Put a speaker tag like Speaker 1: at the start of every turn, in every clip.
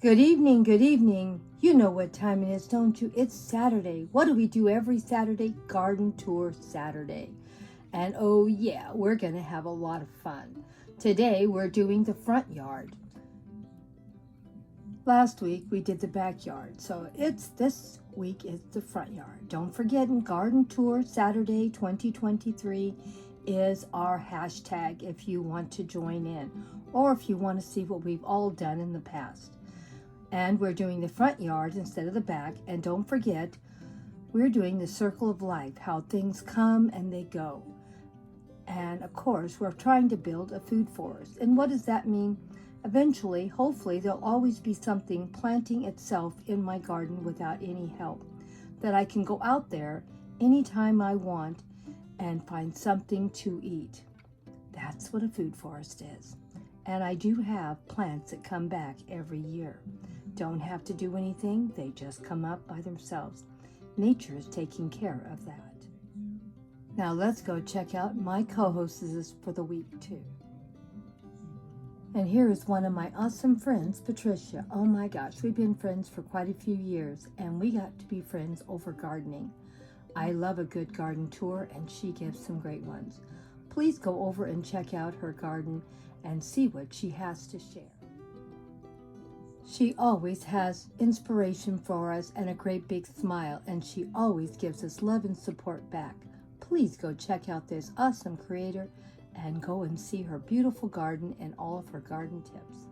Speaker 1: Good evening, good evening. You know what time it is, don't you? It's Saturday. What do we do every Saturday? Garden Tour Saturday. And oh yeah, we're going to have a lot of fun. Today we're doing the front yard. Last week we did the backyard, so this week is the front yard. Don't forget, in Garden Tour Saturday 2023 is our hashtag if you want to join in, or if you want to see what we've all done in the past. And we're doing the front yard instead of the back. And don't forget, we're doing the circle of life, how things come and they go. And of course, we're trying to build a food forest. And what does that mean? Eventually, hopefully, there'll always be something planting itself in my garden without any help, that I can go out there anytime I want and find something to eat. That's what a food forest is. And I do have plants that come back every year. Don't have to do anything, they just come up by themselves. Nature is taking care of that. Now let's go check out my co-hosts for the week too. And here is one of my awesome friends, Patricia. Oh my gosh, we've been friends for quite a few years, and we got to be friends over gardening. I love a good garden tour, and she gives some great ones. Please go over and check out her garden and see what she has to share. She always has inspiration for us and a great big smile, and she always gives us love and support back. Please go check out this awesome creator and go and see her beautiful garden and all of her garden tips.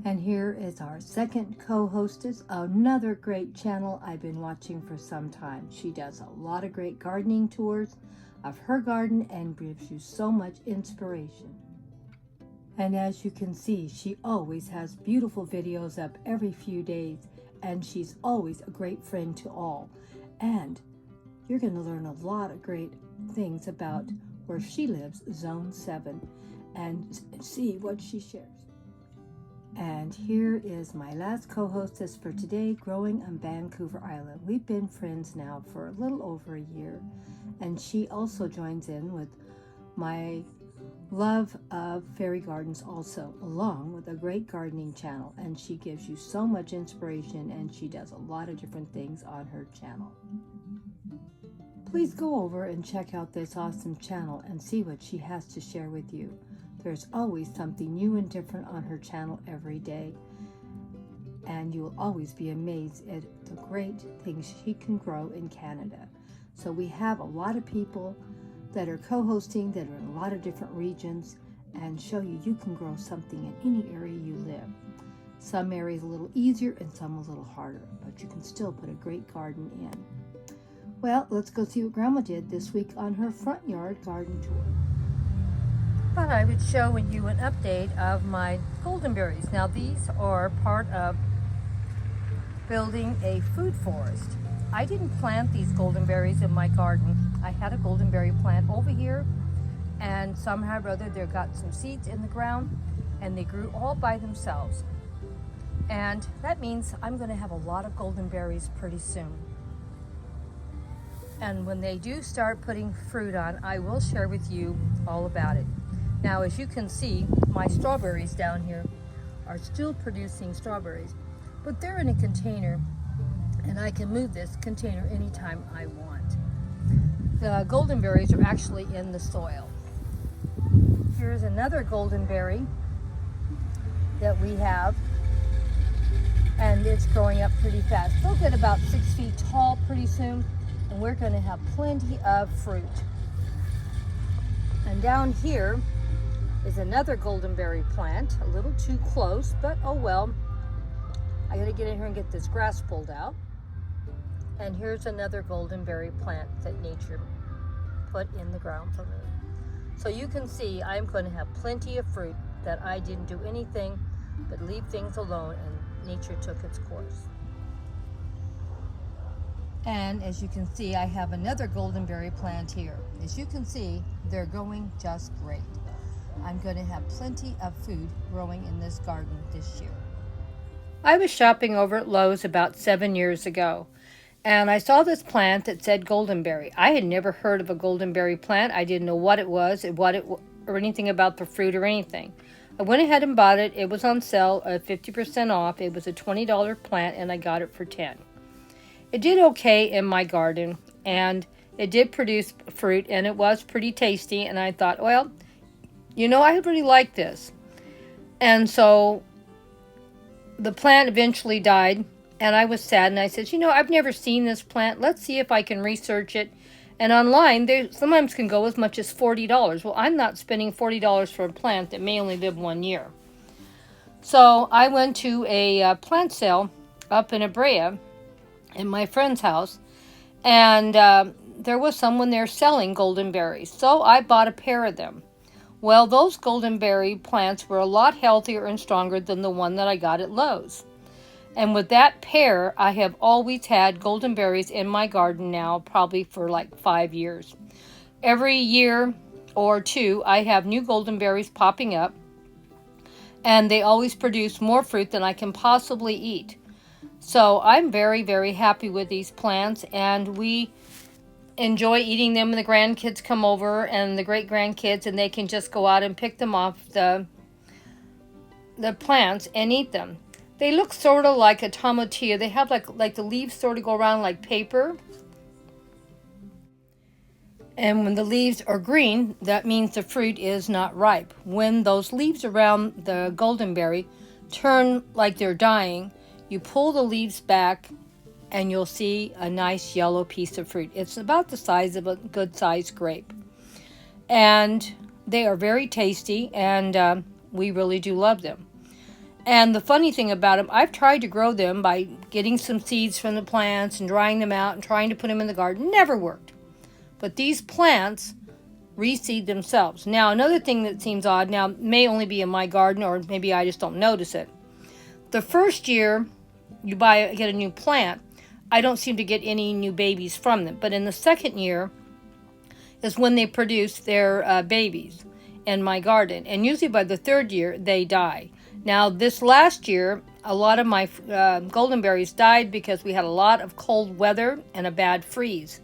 Speaker 1: And here is our second co-hostess, another great channel I've been watching for some time. She does a lot of great gardening tours of her garden and gives you so much inspiration. And as you can see, she always has beautiful videos up every few days, and she's always a great friend to all. And you're going to learn a lot of great things about where she lives, Zone 7, and see what she shares. And here is my last co-hostess for today, growing on Vancouver Island. We've been friends now for a little over a year, and she also joins in with my love of fairy gardens also, along with a great gardening channel, and she gives you so much inspiration, and she does a lot of different things on her channel. Please go over and check out this awesome channel and see what she has to share with you. There's always something new and different on her channel every day, and you will always be amazed at the great things she can grow in Canada. So we have a lot of people that are co-hosting that are in a lot of different regions and show you can grow something in any area you live. Some areas a little easier and some a little harder, but you can still put a great garden in. Well, let's go see what Grandma did this week on her front yard garden tour. Thought I would show you an update of my goldenberries. Now these are part of building a food forest. I didn't plant these goldenberries in my garden. I had a goldenberry plant over here, and somehow or other they got some seeds in the ground and they grew all by themselves. And that means I'm going to have a lot of goldenberries pretty soon. And when they do start putting fruit on, I will share with you all about it. Now, as you can see, my strawberries down here are still producing strawberries, but they're in a container, and I can move this container anytime I want. The goldenberries are actually in the soil. Here's another goldenberry that we have, and it's growing up pretty fast. They'll get about 6 feet tall pretty soon, and we're going to have plenty of fruit. And down here is another goldenberry plant, a little too close, but oh well. I got to get in here and get this grass pulled out. And here's another goldenberry plant that nature put in the ground for me. So you can see I'm going to have plenty of fruit that I didn't do anything but leave things alone, and nature took its course. And as you can see, I have another goldenberry plant here. As you can see, they're going just great. I'm going to have plenty of food growing in this garden this year. I was shopping over at Lowe's about 7 years ago, and I saw this plant that said goldenberry. I had never heard of a goldenberry plant. I didn't know what it was, or anything about the fruit or anything. I went ahead and bought it. It was on sale, 50% off. It was a $20 plant, and I got it for $10. It did okay in my garden, and it did produce fruit, and it was pretty tasty. And I thought, well, I really like this. And so the plant eventually died, and I was sad. And I said, I've never seen this plant. Let's see if I can research it. And online, they sometimes can go as much as $40. Well, I'm not spending $40 for a plant that may only live 1 year. So I went to a plant sale up in Abrea in my friend's house, and there was someone there selling goldenberries. So I bought a pair of them. Well, those goldenberry plants were a lot healthier and stronger than the one that I got at Lowe's. And with that pair, I have always had goldenberries in my garden now, probably for like 5 years. Every year or two, I have new goldenberries popping up, and they always produce more fruit than I can possibly eat. So I'm very, very happy with these plants, and we enjoy eating them when the grandkids come over and the great-grandkids, and they can just go out and pick them off the plants and eat them. They look sort of like a tomatillo. They have like the leaves sort of go around like paper. And when the leaves are green, that means the fruit is not ripe. When those leaves around the goldenberry turn like they're dying, you pull the leaves back and you'll see a nice yellow piece of fruit. It's about the size of a good-sized grape. And they are very tasty, and we really do love them. And the funny thing about them, I've tried to grow them by getting some seeds from the plants and drying them out and trying to put them in the garden. Never worked. But these plants reseed themselves. Now, another thing that seems odd, now may only be in my garden, or maybe I just don't notice it. The first year you get a new plant, I don't seem to get any new babies from them. But in the second year is when they produce their babies in my garden. And usually by the third year, they die. Now, this last year, a lot of my goldenberries died because we had a lot of cold weather and a bad freeze.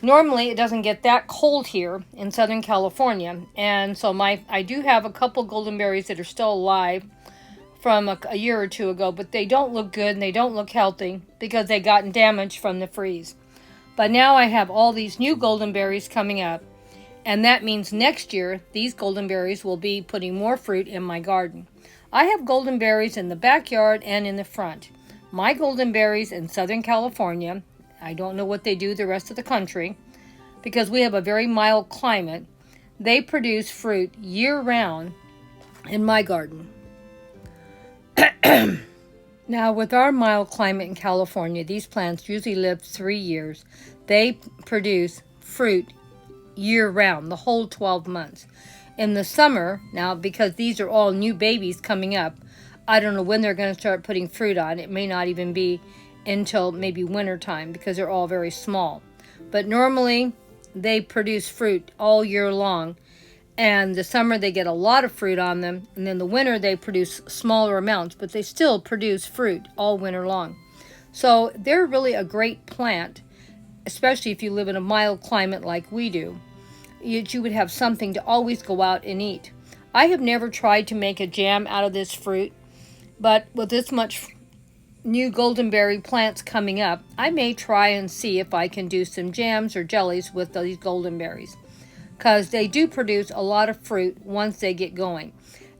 Speaker 1: Normally, it doesn't get that cold here in Southern California. And so I do have a couple goldenberries that are still alive from a year or two ago, but they don't look good and they don't look healthy because they gotten damaged from the freeze. But now I have all these new goldenberries coming up. And that means next year, these goldenberries will be putting more fruit in my garden. I have goldenberries in the backyard and in the front. My goldenberries in Southern California, I don't know what they do the rest of the country, because we have a very mild climate. They produce fruit year-round in my garden. Now, with our mild climate in California, these plants usually live 3 years. They produce fruit year-round, the whole 12 months. In the summer, now because these are all new babies coming up, I don't know when they're going to start putting fruit on. It may not even be until maybe winter time because they're all very small. But normally they produce fruit all year long, and the summer they get a lot of fruit on them, and then the winter they produce smaller amounts, but they still produce fruit all winter long. So they're really a great plant, especially if you live in a mild climate like we do. You would have something to always go out and eat. I have never tried to make a jam out of this fruit, but with this much new goldenberry plants coming up, I may try and see if I can do some jams or jellies with these goldenberries, because they do produce a lot of fruit once they get going.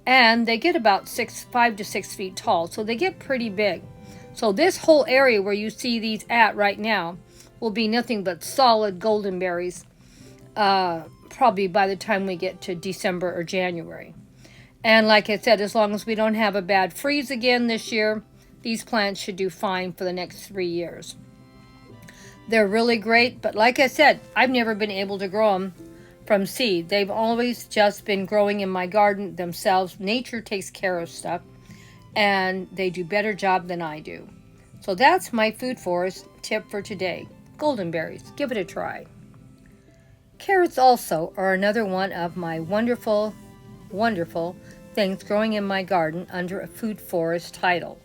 Speaker 1: And they get about 5 to 6 feet tall, so they get pretty big. So this whole area where you see these at right now will be nothing but solid goldenberries, probably by the time we get to December or January. And like I said, as long as we don't have a bad freeze again this year, these plants should do fine for the next 3 years. They're really great, but like I said, I've never been able to grow them from seed. They've always just been growing in my garden themselves. Nature takes care of stuff, and they do a better job than I do. So that's my food forest tip for today. Goldenberries, give it a try. Carrots also are another one of my wonderful, wonderful things growing in my garden under a food forest title.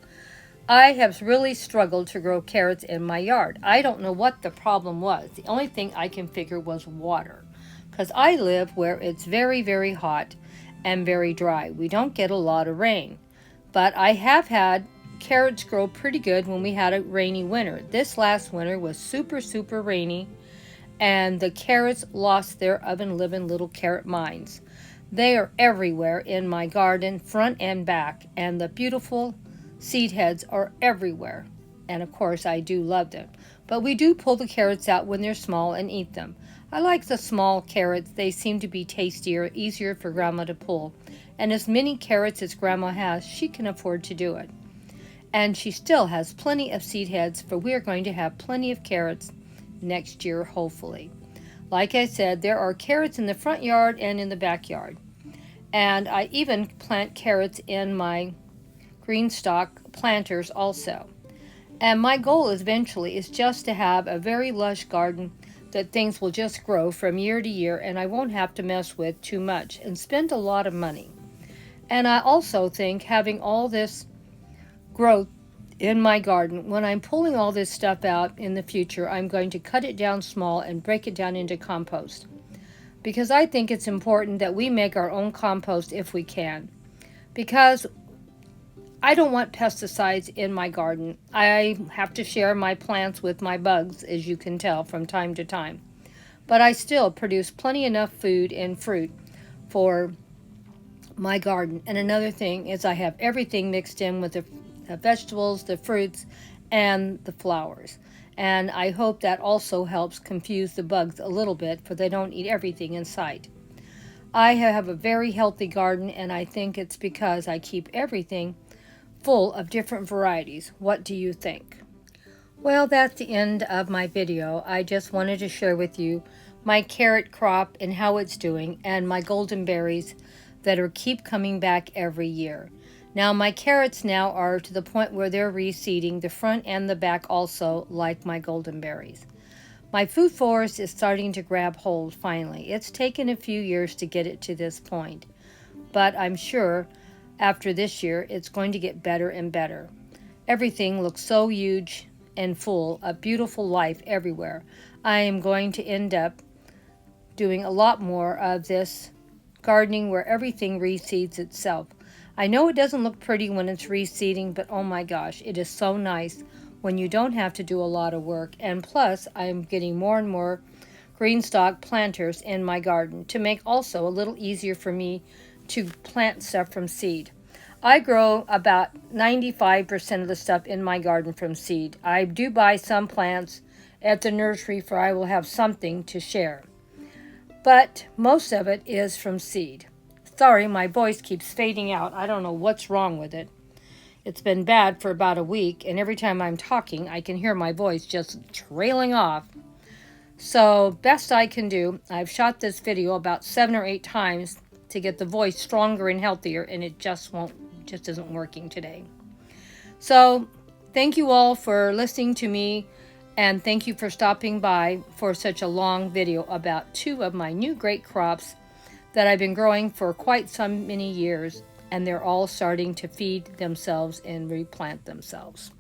Speaker 1: I have really struggled to grow carrots in my yard. I don't know what the problem was. The only thing I can figure was water, because I live where it's very, very hot, and very dry. We don't get a lot of rain. But I have had carrots grow pretty good when we had a rainy winter. This last winter was super, super rainy, and the carrots lost their oven-living little carrot minds. They are everywhere in my garden, front and back, and the beautiful seed heads are everywhere. And of course, I do love them. But we do pull the carrots out when they're small and eat them. I like the small carrots. They seem to be tastier, easier for Grandma to pull. And as many carrots as Grandma has, she can afford to do it. And she still has plenty of seed heads, for we are going to have plenty of carrots next year, hopefully. Like I said, there are carrots in the front yard and in the backyard. And I even plant carrots in my green stalk planters also. And my goal eventually is just to have a very lush garden that things will just grow from year to year, and I won't have to mess with too much and spend a lot of money. And I also think having all this growth in my garden, when I'm pulling all this stuff out in the future, I'm going to cut it down small and break it down into compost. Because I think it's important that we make our own compost if we can. Because I don't want pesticides in my garden. I have to share my plants with my bugs, as you can tell, from time to time. But I still produce plenty enough food and fruit for my garden. And another thing is I have everything mixed in with the vegetables, the fruits, and the flowers. And I hope that also helps confuse the bugs a little bit, for they don't eat everything in sight. I have a very healthy garden, and I think it's because I keep everything full of different varieties. What do you think? Well, that's the end of my video. I just wanted to share with you my carrot crop and how it's doing, and my goldenberries that keep coming back every year. Now my carrots now are to the point where they're reseeding the front and the back also, like my goldenberries. My food forest is starting to grab hold finally. It's taken a few years to get it to this point, but I'm sure after this year it's going to get better and better. Everything looks so huge and full of beautiful life everywhere. I am going to end up doing a lot more of this gardening where everything reseeds itself. I know it doesn't look pretty when it's reseeding, but oh my gosh, it is so nice when you don't have to do a lot of work. And plus, I'm getting more and more green stalk planters in my garden to make also a little easier for me to plant stuff from seed. I grow about 95% of the stuff in my garden from seed. I do buy some plants at the nursery, for I will have something to share. But most of it is from seed. Sorry, my voice keeps fading out. I don't know what's wrong with it. It's been bad for about a week, and every time I'm talking, I can hear my voice just trailing off. So, best I can do, I've shot this video about 7 or 8 times to get the voice stronger and healthier, and it just isn't working today. So, thank you all for listening to me, and thank you for stopping by for such a long video about 2 of my new great crops that I've been growing for quite some many years, and they're all starting to feed themselves and replant themselves.